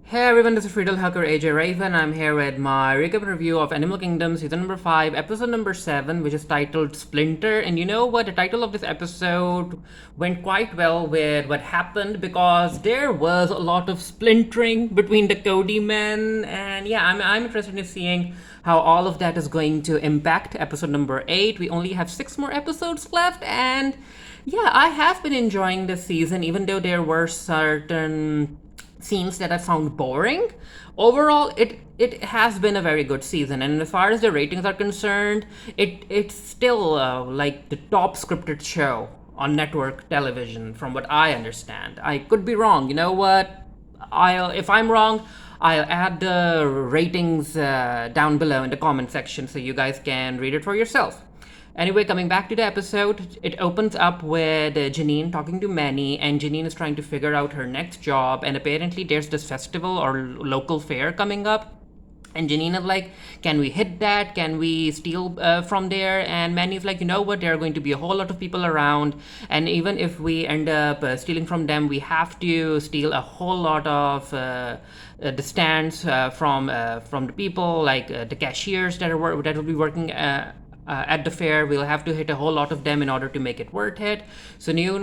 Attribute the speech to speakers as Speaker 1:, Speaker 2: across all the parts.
Speaker 1: Hey everyone, this is Friedel Hacker AJ Raven. I'm here with my recap review of Animal Kingdom Season number 5, Episode number 7, which is titled Splinter. And you know what? The title of this episode went quite well with what happened because there was a lot of splintering between the Cody men. And yeah, I'm interested in seeing how all of that is going to impact Episode number 8. We only have 6 more episodes left, and yeah, I have been enjoying this season, even though there were certain scenes that I found boring. Overall, it has been a very good season, and as far as the ratings are concerned, it's still like the top scripted show on network television, from what I understand. I could be wrong. You know what? I'll if I'm wrong, I'll add the ratings down below in the comment section so you guys can read it for yourself. Anyway, coming back to the episode, it opens up with Janine talking to Manny, and Janine is trying to figure out her next job. And apparently, there's this festival or local fair coming up. And Janine is like, can we hit that? Can we steal from there? And Manny's like, you know what? There are going to be a whole lot of people around. And even if we end up stealing from them, we have to steal a whole lot of the stands from the people, like the cashiers that will be working at the fair. We'll have to hit a whole lot of them in order to make it worth it. So you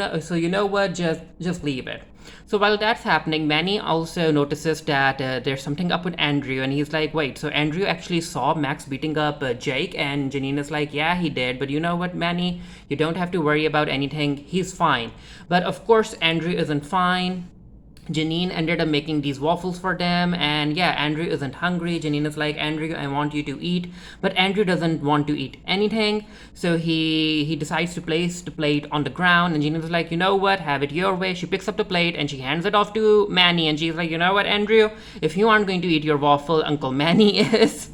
Speaker 1: know what? Just leave it. So while that's happening, Manny also notices that there's something up with Andrew, and he's like, "Wait, so Andrew actually saw Max beating up Jake?" And Janine is like, "Yeah, he did. But you know what, Manny? You don't have to worry about anything. He's fine." But of course, Andrew isn't fine. Janine ended up making these waffles for them, and yeah, Andrew isn't hungry. Janine is like, Andrew, I want you to eat, but Andrew doesn't want to eat anything, so he decides to place the plate on the ground, and Janine is like, you know what, have it your way. She picks up the plate and she hands it off to Manny, and she's like, you know what, Andrew, if you aren't going to eat your waffle, Uncle Manny is.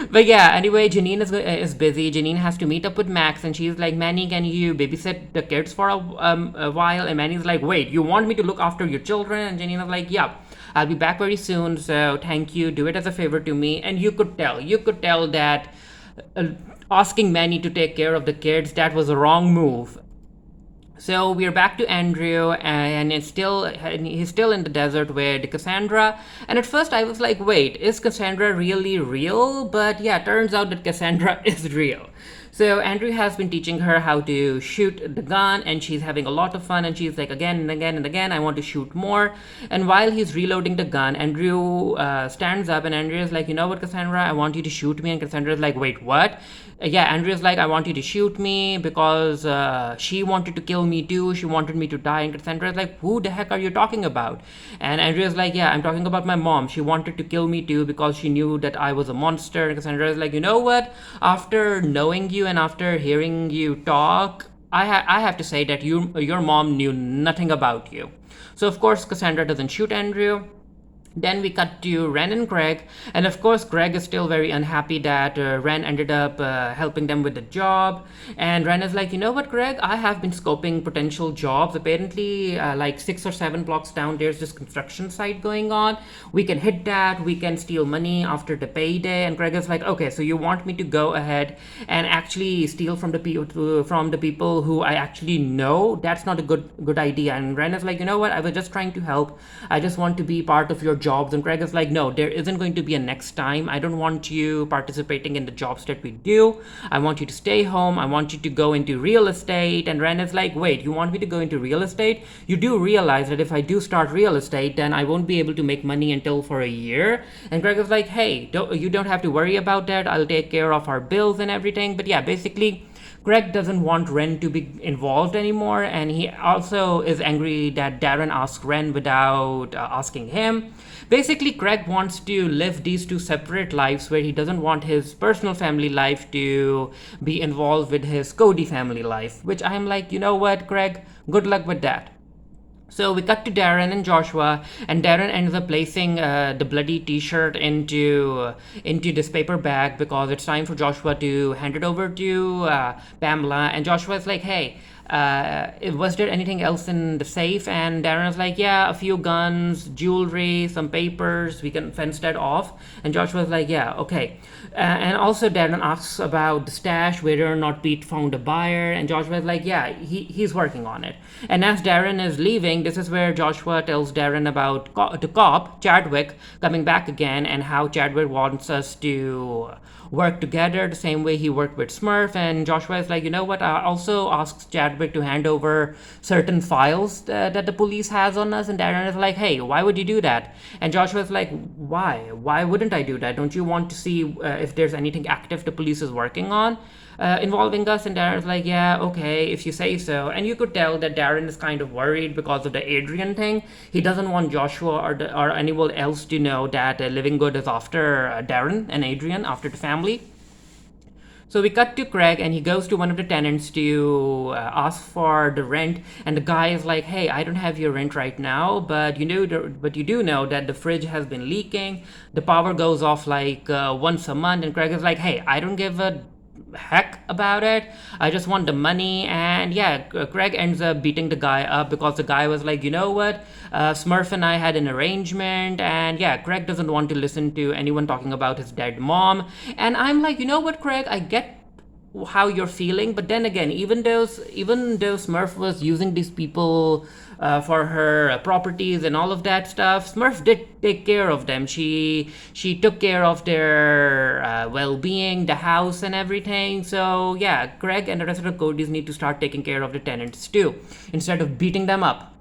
Speaker 1: But yeah, anyway, Janine is busy. Janine has to meet up with Max, and she's like, Manny, can you babysit the kids for a while? And Manny's like, wait, you want me to look after your children? And Janine is like, yeah, I'll be back very soon, so thank you. Do it as a favor to me. And you could tell that uh, asking Manny to take care of the kids, that was a wrong move. So we're back to Andrew, and he's still in the desert with Cassandra. And at first I was like, wait, is Cassandra really real? But yeah, turns out that Cassandra is real. So Andrew has been teaching her how to shoot the gun, and she's having a lot of fun. And she's like, again and again and again, I want to shoot more. And while he's reloading the gun, Andrew stands up, and Andrew is like, you know what, Cassandra, I want you to shoot me. And Cassandra is like, wait, what? Yeah, Andrea's like, I want you to shoot me because she wanted to kill me too. She wanted me to die. And Cassandra's like, who the heck are you talking about? And Andrea's like, yeah, I'm talking about my mom. She wanted to kill me too because she knew that I was a monster. And Cassandra's like, you know what? After knowing you and after hearing you talk, I have to say that your mom knew nothing about you. So of course Cassandra doesn't shoot Andrew. Then we cut to Ren and Greg, and of course, Greg is still very unhappy that Ren ended up helping them with the job. And Ren is like, you know what, Greg? I have been scoping potential jobs. Apparently, like 6 or 7 blocks down, there's this construction site going on. We can hit that. We can steal money after the payday. And Greg is like, okay, so you want me to go ahead and actually steal from the people who I actually know? That's not a good idea. And Ren is like, you know what? I was just trying to help. I just want to be part of your jobs. And Greg is like, no, there isn't going to be a next time. I don't want you participating in the jobs that we do. I want you to stay home. I want you to go into real estate. And Ren is like, wait, you want me to go into real estate? You do realize that if I do start real estate, then I won't be able to make money until for a year. And Greg is like, hey, you don't have to worry about that. I'll take care of our bills and everything. But yeah, basically Greg doesn't want Ren to be involved anymore, and he also is angry that Darren asked Ren without asking him. Basically, Greg wants to live these two separate lives where he doesn't want his personal family life to be involved with his Cody family life, which I'm like, you know what, Greg, good luck with that. So we cut to Darren and Joshua, and Darren ends up placing the bloody T-shirt into this paper bag because it's time for Joshua to hand it over to Pamela. And Joshua is like, "Hey, was there anything else in the safe? And Darren was like, yeah, a few guns, jewelry, some papers. We can fence that off. And Joshua was like, yeah, okay. And also Darren asks about the stash, whether or not Pete found a buyer. And Joshua was like, yeah, he's working on it. And as Darren is leaving, this is where Joshua tells Darren about the cop, Chadwick, coming back again, and how Chadwick wants us to work together the same way he worked with Smurf. And Joshua is like, you know what? I also asks Chadwick to hand over certain files that the police has on us. And Darren is like, hey, why would you do that? And Joshua is like, why? Why wouldn't I do that? Don't you want to see if there's anything active the police is working on? Involving us. And Darren's like, yeah, okay, if you say so. And you could tell that Darren is kind of worried because of the Adrian thing. He doesn't want Joshua or anyone else to know that Living Good is after Darren and Adrian, after the family. So we cut to Craig, and he goes to one of the tenants to ask for the rent, and the guy is like, hey, I don't have your rent right now, but you do know that the fridge has been leaking, the power goes off like once a month. And Craig is like, hey, I don't give a heck about it, I just want the money. And yeah, Craig ends up beating the guy up because the guy was like, you know what, Smurf and I had an arrangement. And yeah, Craig doesn't want to listen to anyone talking about his dead mom. And I'm like, you know what, Craig, I get how you're feeling, but then again, even though Smurf was using these people for her properties and all of that stuff, Smurf did take care of them. She took care of their well-being, the house and everything. So yeah, Craig and the rest of the Codys need to start taking care of the tenants too, instead of beating them up.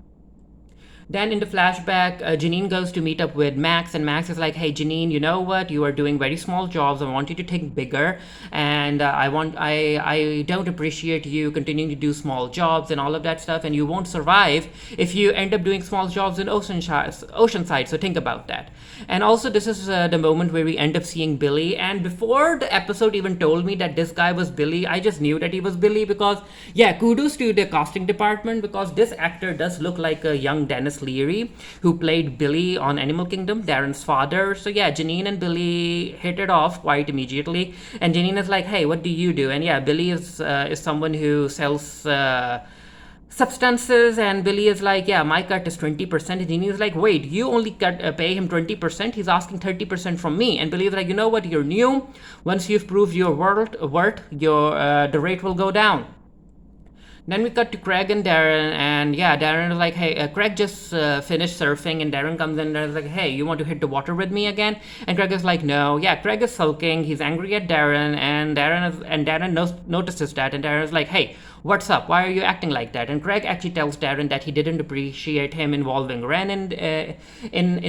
Speaker 1: Then in the flashback, Janine goes to meet up with Max, and Max is like, hey, Janine, you know what? You are doing very small jobs. I want you to think bigger. And I don't appreciate you continuing to do small jobs and all of that stuff. And you won't survive if you end up doing small jobs in Oceanside. So think about that. And also, this is the moment where we end up seeing Billy. And before the episode even told me that this guy was Billy, I just knew that he was Billy because, yeah, kudos to the casting department, because this actor does look like a young Dennis Leary, who played Billy on Animal Kingdom, Darren's father. So yeah, Janine and Billy hit it off quite immediately. And Janine is like, hey, what do you do? And yeah, Billy is someone who sells substances, and Billy is like, yeah, my cut is 20%. And Janine is like, wait, you only pay him 20%? He's asking 30% from me. And Billy is like, you know what, you're new. Once you've proved your worth, the rate will go down. Then we cut to Craig and Darren, and yeah, Darren is like, hey, Craig just finished surfing, and Darren comes in and is like, hey, you want to hit the water with me again? And Craig is like, no. Yeah, Craig is sulking, he's angry at Darren, and Darren notices that, and Darren is like, hey, what's up? Why are you acting like that? And Craig actually tells Darren that he didn't appreciate him involving Ren in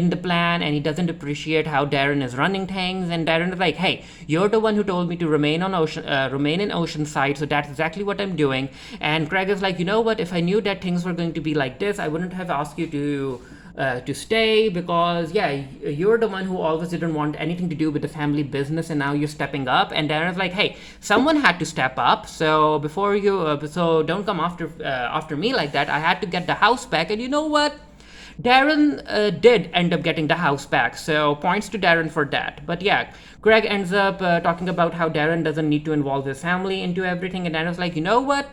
Speaker 1: the plan, and he doesn't appreciate how Darren is running things. And Darren is like, hey, you're the one who told me to remain in Oceanside, so that's exactly what I'm doing. And Craig is like, you know what? If I knew that things were going to be like this, I wouldn't have asked you to stay, because yeah, you're the one who always didn't want anything to do with the family business, and now you're stepping up. And Darren's like, hey, someone had to step up, so before you so don't come after me like that. I had to get the house back. And you know what, Darren did end up getting the house back, so points to Darren for that. But yeah, Craig ends up talking about how Darren doesn't need to involve his family into everything, and Darren's like, you know what,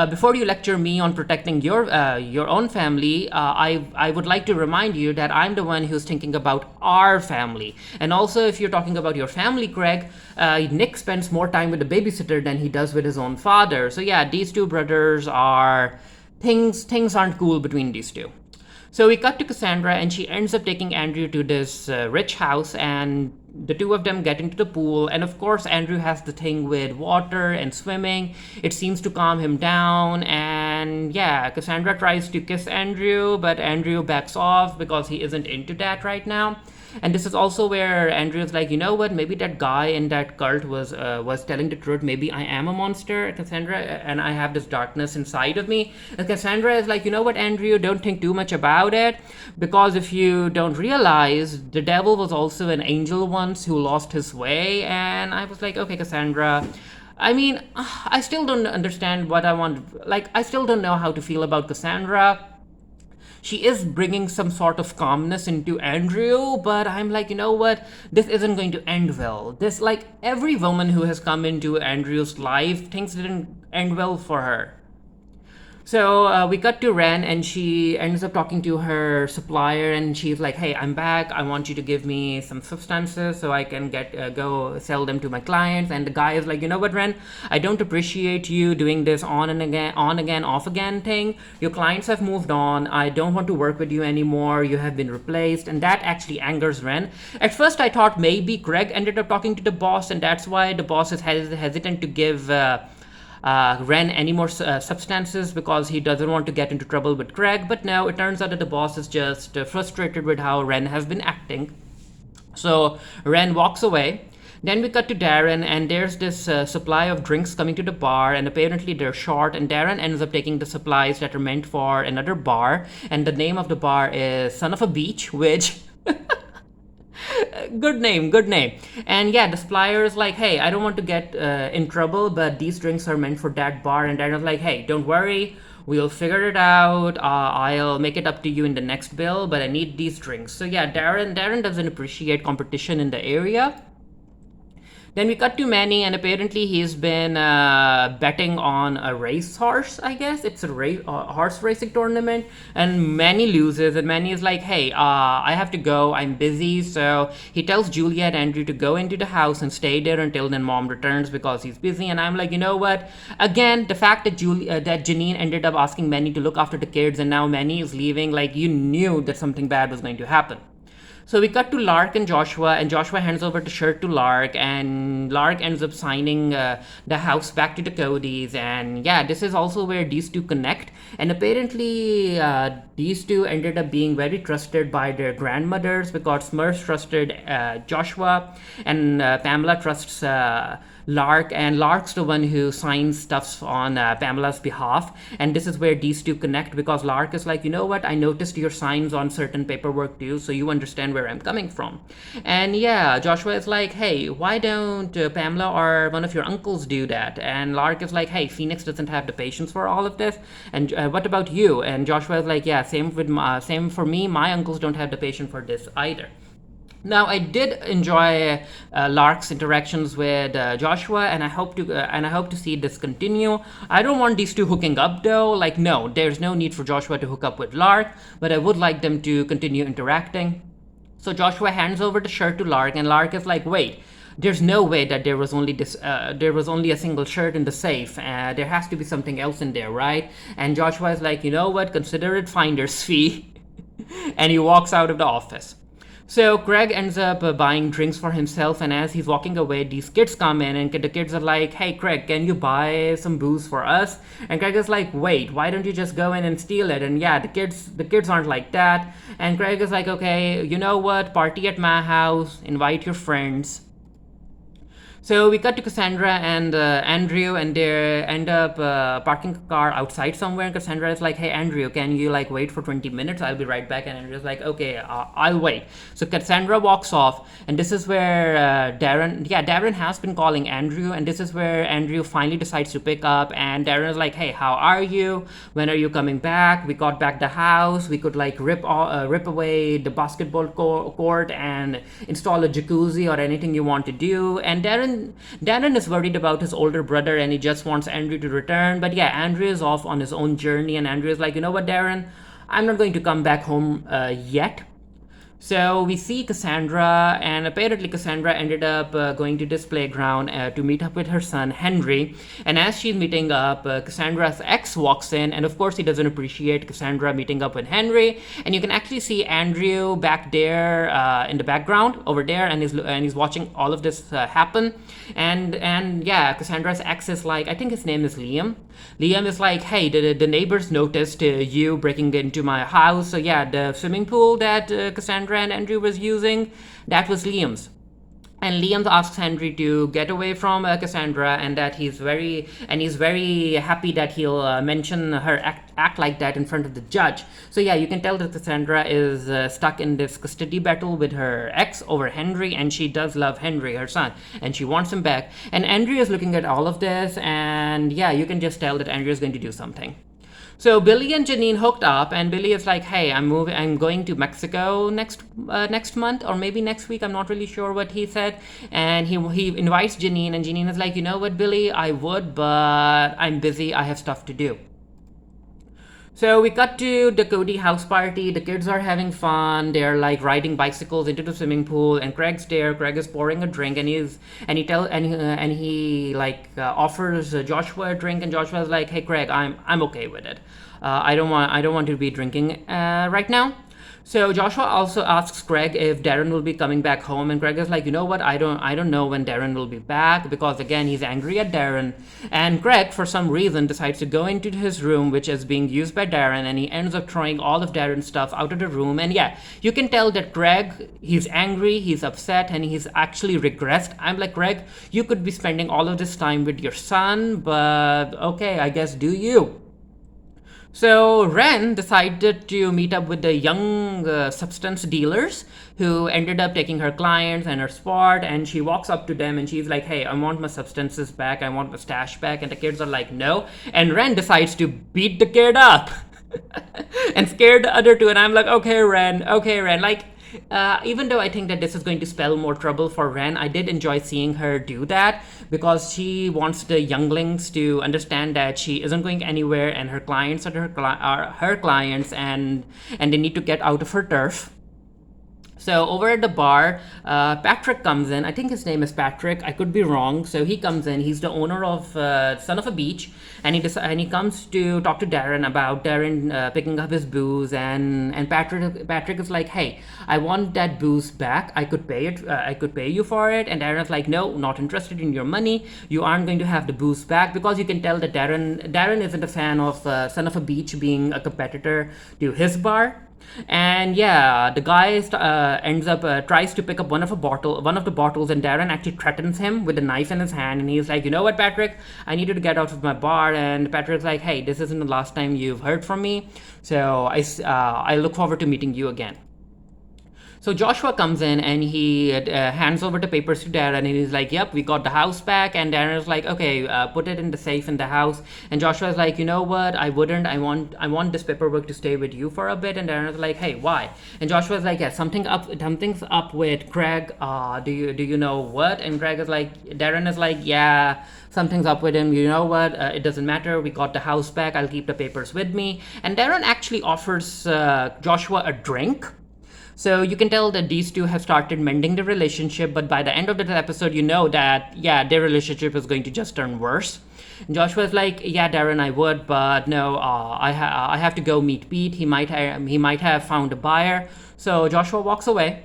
Speaker 1: before you lecture me on protecting your own family, I would like to remind you that I'm the one who's thinking about our family. And also, if you're talking about your family, Craig, Nick spends more time with the babysitter than he does with his own father. So yeah, these two brothers are things aren't cool between these two. So we cut to Cassandra, and she ends up taking Andrew to this rich house, and the two of them get into the pool. And of course, Andrew has the thing with water and swimming. It seems to calm him down. And yeah, Cassandra tries to kiss Andrew, but Andrew backs off because he isn't into that right now. And this is also where Andrew is like, you know what, maybe that guy in that cult was telling the truth. Maybe I am a monster, Cassandra, and I have this darkness inside of me. And Cassandra is like, you know what, Andrew, don't think too much about it, because if you don't realize, the devil was also an angel once who lost his way. And I was like, okay, Cassandra, I mean, I still don't understand what I want. Like, I still don't know how to feel about Cassandra. She is bringing some sort of calmness into Andrew, but I'm like, you know what? This isn't going to end well. This, like, every woman who has come into Andrew's life, things didn't end well for her. So we cut to Ren, and she ends up talking to her supplier, and she's like, "Hey, I'm back. I want you to give me some substances so I can get go sell them to my clients." And the guy is like, "You know what, Ren? I don't appreciate you doing this on again, off again thing. Your clients have moved on. I don't want to work with you anymore. You have been replaced." And that actually angers Ren. At first, I thought maybe Greg ended up talking to the boss, and that's why the boss is hesitant to give. Ren any more substances because he doesn't want to get into trouble with Greg. But now it turns out that the boss is just frustrated with how Ren has been acting. So Ren walks away. Then we cut to Darren, and there's this supply of drinks coming to the bar, and apparently they're short. And Darren ends up taking the supplies that are meant for another bar, and the name of the bar is Son of a Beach, which good name, good name. And yeah, the supplier is like, "Hey, I don't want to get in trouble, but these drinks are meant for that bar." And Darren's like, "Hey, don't worry, we'll figure it out. I'll make it up to you in the next bill, but I need these drinks." So yeah, Darren doesn't appreciate competition in the area. Then we cut to Manny, and apparently he's been betting on a racehorse. I guess it's a horse racing tournament, and Manny loses. And Manny is like, "Hey, I have to go. I'm busy." So he tells Julia and Andrew to go into the house and stay there until then mom returns because he's busy. And I'm like, you know what? Again, the fact that that Janine ended up asking Manny to look after the kids, and now Manny is leaving, like you knew that something bad was going to happen. So we cut to Lark and Joshua, and Joshua hands over the shirt to Lark, and Lark ends up signing the house back to the Codys. And yeah, this is also where these two connect. And apparently, these two ended up being very trusted by their grandmothers because Smurf trusted Joshua, and Pamela trusts Lark, and Lark's the one who signs stuff on Pamela's behalf. And this is where these two connect because Lark is like, "You know what? I noticed your signs on certain paperwork too, so you understand where I'm coming from." And yeah, Joshua is like, "Hey, why don't Pamela or one of your uncles do that?" And Lark is like, "Hey, Phoenix doesn't have the patience for all of this. And what about you?" And Joshua is like, "Yeah, same for me. My uncles don't have the patience for this either." Now, I did enjoy Lark's interactions with Joshua, and I hope to see this continue. I don't want these two hooking up though. Like, no, there's no need for Joshua to hook up with Lark, but I would like them to continue interacting. So Joshua hands over the shirt to Lark, and Lark is like, "Wait, there's no way that there was only this. There was only a single shirt in the safe. There has to be something else in there, right?" And Joshua is like, "You know what? Consider it finder's fee," and he walks out of the office. So Greg ends up buying drinks for himself, and as he's walking away, these kids come in, and the kids are like, "Hey, Greg, can you buy some booze for us?" And Greg is like, "Wait, why don't you just go in and steal it?" And yeah, the kids aren't like that. And Greg is like, "Okay, you know what? Party at my house, invite your friends." So we cut to Cassandra and Andrew, and they end up parking a car outside somewhere. And Cassandra is like, "Hey, Andrew, can you like wait for 20 minutes? I'll be right back." And Andrew's like, "Okay, I'll wait." So Cassandra walks off, and this is where Darren has been calling Andrew, and this is where Andrew finally decides to pick up. And Darren is like, "Hey, how are you? When are you coming back? We got back the house. We could like rip away the basketball court and install a jacuzzi or anything you want to do." And Darren is worried about his older brother, and he just wants Andrew to return. But yeah, Andrew is off on his own journey, and Andrew is like, "You know what, Darren? I'm not going to come back home yet." So we see Cassandra, and apparently Cassandra ended up going to this playground to meet up with her son Henry. And as she's meeting up, Cassandra's ex walks in, and of course he doesn't appreciate Cassandra meeting up with Henry. And you can actually see Andrew back there in the background over there, and he's watching all of this happen. And yeah, Cassandra's ex is like, I think his name is Liam. Liam is like, "Hey, the neighbors noticed you breaking into my house." So yeah, the swimming pool that Cassandra and Andrew was using, that was Liam's. And Liam asks Henry to get away from Cassandra, and that he's very happy that he'll mention her act like that in front of the judge. So yeah, you can tell that Cassandra is stuck in this custody battle with her ex over Henry, and she does love Henry, her son, and she wants him back. And Andrew is looking at all of this, and yeah, you can just tell that Andrew is going to do something. So Billy and Janine hooked up, and Billy is like, "Hey, I'm going to Mexico next month, or maybe next week. I'm not really sure what he said." And he invites Janine, and Janine is like, "You know what, Billy? I would, but I'm busy. I have stuff to do." So we cut to the Cody house party. The kids are having fun. They're like riding bicycles into the swimming pool, and Craig's there. Craig is pouring a drink, and he offers Joshua a drink, and Joshua's like, "Hey, Craig, I'm okay with it. I don't want to be drinking right now." So Joshua also asks Craig if Darren will be coming back home, and Craig is like, you know what? I don't know when Darren will be back, because again he's angry at Darren, and Craig for some reason decides to go into his room, which is being used by Darren, and he ends up throwing all of Darren's stuff out of the room. And yeah, you can tell that Craig, he's angry, he's upset, and he's actually regressed. I'm like, Craig, you could be spending all of this time with your son, but okay, I guess do you. So Ren decided to meet up with the young substance dealers who ended up taking her clients and her spot, and she walks up to them and she's like, "Hey, I want my substances back. I want my stash back." And the kids are like, "No." And Ren decides to beat the kid up and scared the other two. And I'm like, okay, Ren. Like, even though I think that this is going to spell more trouble for Ren, I did enjoy seeing her do that, because she wants the younglings to understand that she isn't going anywhere, and her clients are her clients, and they need to get out of her turf. So over at the bar, Patrick comes in. I think his name is Patrick. I could be wrong. So he comes in. He's the owner of Son of a Beach, and he comes to talk to Darren about Darren picking up his booze, and Patrick is like, "Hey, I want that booze back. I could pay it. I could pay you for it." And Darren's like, "No, not interested in your money. You aren't going to have the booze back," because you can tell that Darren isn't a fan of Son of a Beach being a competitor to his bar. And yeah, the guy ends up tries to pick up one of the bottles, and Darren actually threatens him with a knife in his hand, and he's like, "You know what, Patrick? I need you to get out of my bar." And Patrick's like, "Hey, this isn't the last time you've heard from me, so I look forward to meeting you again." So Joshua comes in and he hands over the papers to Darren, and he's like, "Yep, we got the house back." And Darren's like, "Okay, put it in the safe in the house." And Joshua's like, "You know what? I wouldn't. I want this paperwork to stay with you for a bit." And Darren's like, "Hey, why?" And Joshua's like, "Yeah, something's up with Craig. Do you know what?" And Darren is like, "Yeah, something's up with him. You know what? It doesn't matter. We got the house back. I'll keep the papers with me." And Darren actually offers Joshua a drink. So you can tell that these two have started mending the relationship, but by the end of the episode, you know that, yeah, their relationship is going to just turn worse. And Joshua's like, "Yeah, Darren, I would, but no, I have to go meet Pete. He might have found a buyer." So Joshua walks away.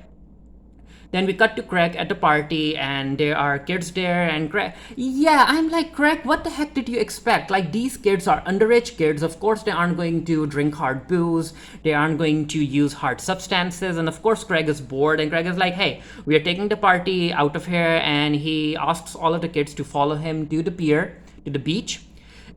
Speaker 1: Then we cut to Craig at the party, and there are kids there, and Craig. Yeah, I'm like, Craig, what the heck did you expect? Like, these kids are underage kids. Of course, they aren't going to drink hard booze. They aren't going to use hard substances. And of course, Craig is bored, and Craig is like, "Hey, we are taking the party out of here." And he asks all of the kids to follow him to the pier, to the beach.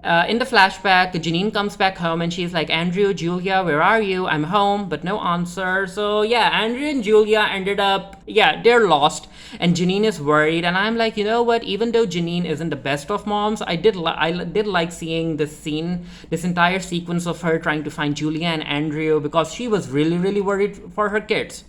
Speaker 1: In the flashback, Janine comes back home and she's like, "Andrew, Julia, where are you? I'm home," but no answer. So yeah, Andrew and Julia ended up, yeah, they're lost, and Janine is worried. And I'm like, you know what? Even though Janine isn't the best of moms, I did like seeing this scene, this entire sequence of her trying to find Julia and Andrew, because she was really, really worried for her kids.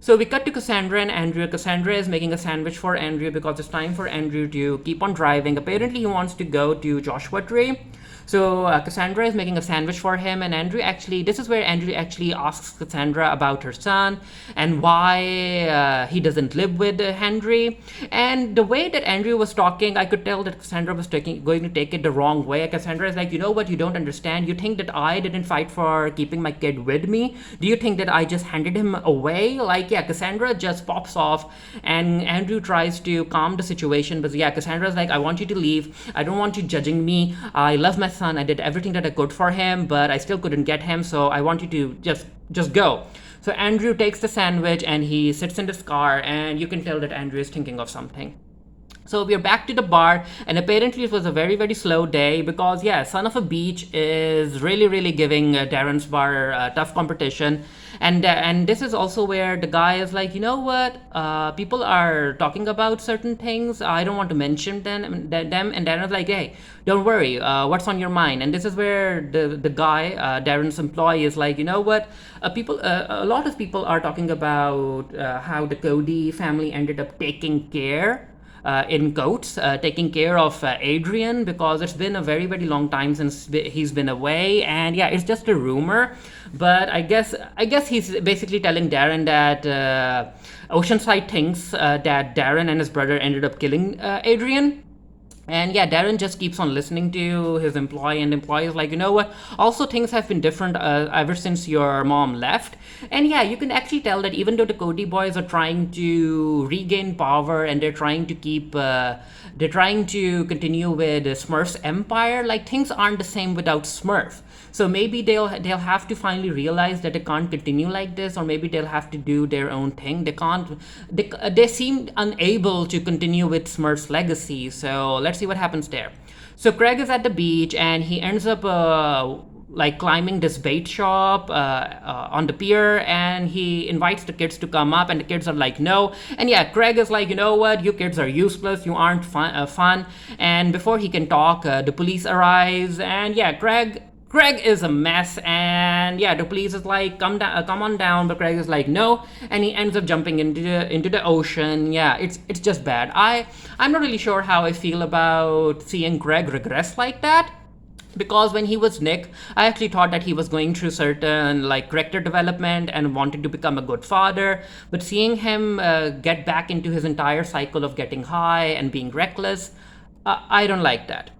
Speaker 1: So we cut to Cassandra and Andrew. Cassandra is making a sandwich for Andrew because it's time for Andrew to keep on driving. Apparently, he wants to go to Joshua Tree. So Cassandra is making a sandwich for him, and this is where Andrew actually asks Cassandra about her son and why he doesn't live with Henry. And the way that Andrew was talking, I could tell that Cassandra was going to take it the wrong way. Cassandra is like, "You know what? You don't understand. You think that I didn't fight for keeping my kid with me? Do you think that I just handed him away?" Like, yeah, Cassandra just pops off, and Andrew tries to calm the situation. But yeah, Cassandra's like, "I want you to leave. I don't want you judging me. I love my son. I did everything that I could for him, but I still couldn't get him, so I want you to just go." So Andrew takes the sandwich and he sits in this car, and you can tell that Andrew is thinking of something. So we're back to the bar, and apparently it was a very, very slow day, because yeah, Son of a Beach is really, really giving Darren's bar tough competition. And this is also where the guy is like, "You know what? People are talking about certain things. I don't want to mention them." And Darren's like, "Hey, don't worry. What's on your mind?" And this is where the guy, Darren's employee, is like, "You know what? A lot of people are talking about how the Cody family ended up taking care in coats, taking care of Adrian, because it's been a very, very long time since he's been away. And yeah, it's just a rumor, but I guess he's basically telling Darren that Oceanside thinks that Darren and his brother ended up killing Adrian. And yeah, Darren just keeps on listening to his employee, and employee is like, you know what? Also, things have been different ever since your mom left. And yeah, you can actually tell that even though the Cody boys are trying to regain power and they're trying to continue with Smurf's empire, like things aren't the same without Smurf. So maybe they'll have to finally realize that they can't continue like this, or maybe they'll have to do their own thing. They seem unable to continue with Smurf's legacy. So let's see what happens there. So Craig is at the beach and he ends up like climbing this bait shop on the pier, and he invites the kids to come up, and the kids are like no. And yeah, Craig is like, you know what, you kids are useless, you aren't fun. And before he can talk, the police arrives, and yeah, Craig is a mess, and yeah, the police is like, come on down, but Craig is like, no, and he ends up jumping into the ocean. Yeah, it's just bad. I'm not really sure how I feel about seeing Craig regress like that. Because when he was Nick, I actually thought that he was going through certain like character development and wanted to become a good father. But seeing him get back into his entire cycle of getting high and being reckless, I don't like that.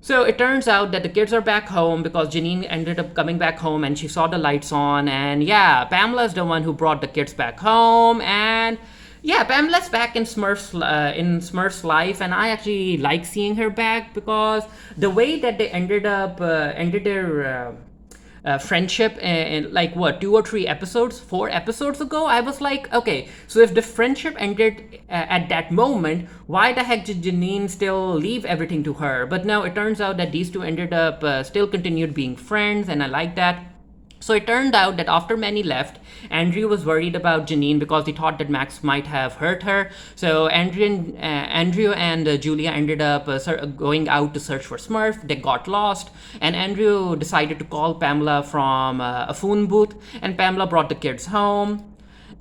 Speaker 1: So it turns out that the kids are back home because Janine ended up coming back home and she saw the lights on. And yeah, Pamela's the one who brought the kids back home. And yeah, Pamela's back in Smurf's life, and I actually like seeing her back because the way that they ended their friendship in like what 4 episodes ago, I was like, okay, so if the friendship ended at that moment, why the heck did Janine still leave everything to her? But now it turns out that these two ended up still continued being friends, and I like that. So it turned out that after Manny left, Andrew was worried about Janine because he thought that Max might have hurt her. So Andrew and Julia ended up going out to search for Smurf. They got lost, and Andrew decided to call Pamela from a phone booth, and Pamela brought the kids home.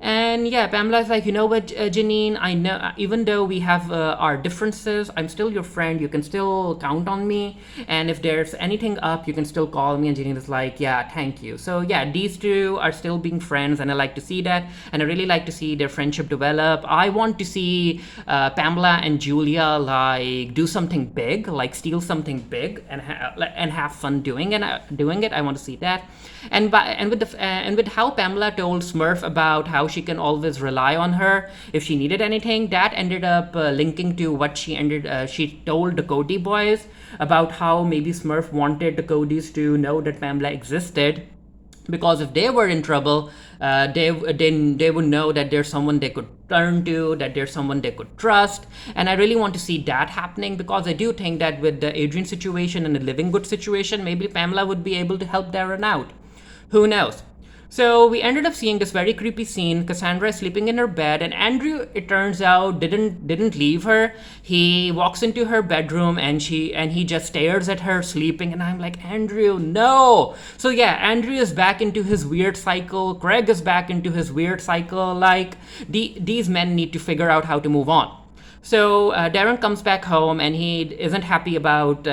Speaker 1: And yeah, Pamela's like, you know what, Janine, I know, even though we have our differences, I'm still your friend. You can still count on me. And if there's anything up, you can still call me. And Janine is like, yeah, thank you. So yeah, these two are still being friends, and I like to see that. And I really like to see their friendship develop. I want to see Pamela and Julia like do something big, like steal something big and have fun doing it. I want to see that. And with how Pamela told Smurf about how she can always rely on her if she needed anything, that ended up linking to what she told the Cody boys about how maybe Smurf wanted the Codys to know that Pamela existed, because if they were in trouble, they would know that there's someone they could turn to, that there's someone they could trust. And I really want to see that happening, because I do think that with the Adrian situation and the Living Good situation, maybe Pamela would be able to help Darren out. Who knows? So we ended up seeing this very creepy scene. Cassandra is sleeping in her bed, and Andrew, it turns out, didn't leave her. He walks into her bedroom and he just stares at her sleeping, and I'm like, Andrew, no. So yeah, Andrew is back into his weird cycle. Craig is back into his weird cycle. Like these men need to figure out how to move on. So Darren comes back home, and he isn't happy about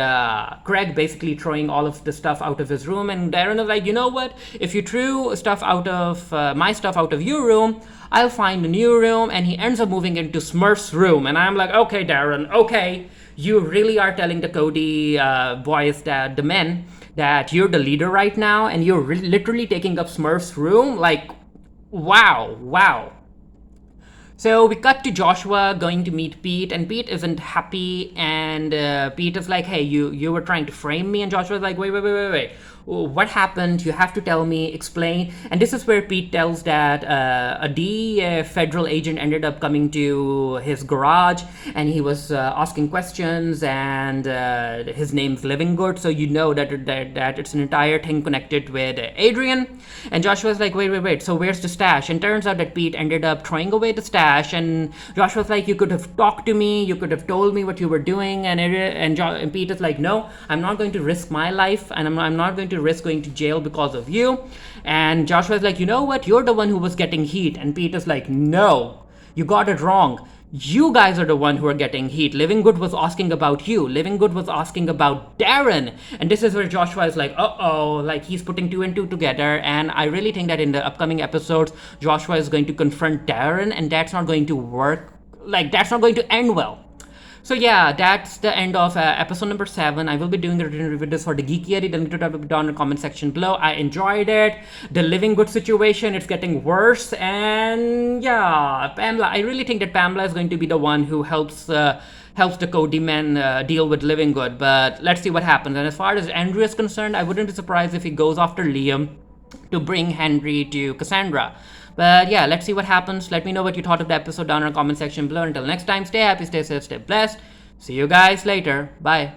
Speaker 1: Craig basically throwing all of the stuff out of his room. And Darren is like, you know what? If you threw stuff out of my stuff out of your room, I'll find a new room. And he ends up moving into Smurf's room. And I'm like, okay, Darren, okay. You really are telling the Cody boys, that the men, that you're the leader right now, and you're literally taking up Smurf's room. Like, wow. So we cut to Joshua going to meet Pete, and Pete isn't happy, and Pete is like, hey, you were trying to frame me, and Joshua's like, wait. What happened? You have to tell me, explain. And this is where Pete tells that a DEA federal agent ended up coming to his garage, and he was asking questions, and his name's Living Good, so you know that it's an entire thing connected with Adrian. And Joshua's like, wait, so where's the stash? And turns out that Pete ended up throwing away the stash, and Joshua's like, you could have talked to me, you could have told me what you were doing, and Pete is like, no, I'm not going to risk my life, and I'm not going to risk going to jail because of you. And Joshua's like, you know what, you're the one who was getting heat. And Pete is like, no, you got it wrong. You guys are the one who are getting heat. Living Good was asking about you. Living Good was asking about Darren. And this is where Joshua is like, uh-oh, like he's putting two and two together. And I really think that in the upcoming episodes, Joshua is going to confront Darren, and that's not going to work. Like, that's not going to end well. So yeah, that's the end of episode number 7. I will be doing the written review for the Geeky Edit. The link to that will be down in the comment section below. I enjoyed it. The Living Good situation, it's getting worse. And yeah, Pamela, I really think that Pamela is going to be the one who helps the Cody men deal with Living Good. But let's see what happens. And as far as Andrew is concerned, I wouldn't be surprised if he goes after Liam to bring Henry to Cassandra. But yeah, let's see what happens. Let me know what you thought of the episode down in the comment section below. Until next time, stay happy, stay safe, stay blessed. See you guys later. Bye.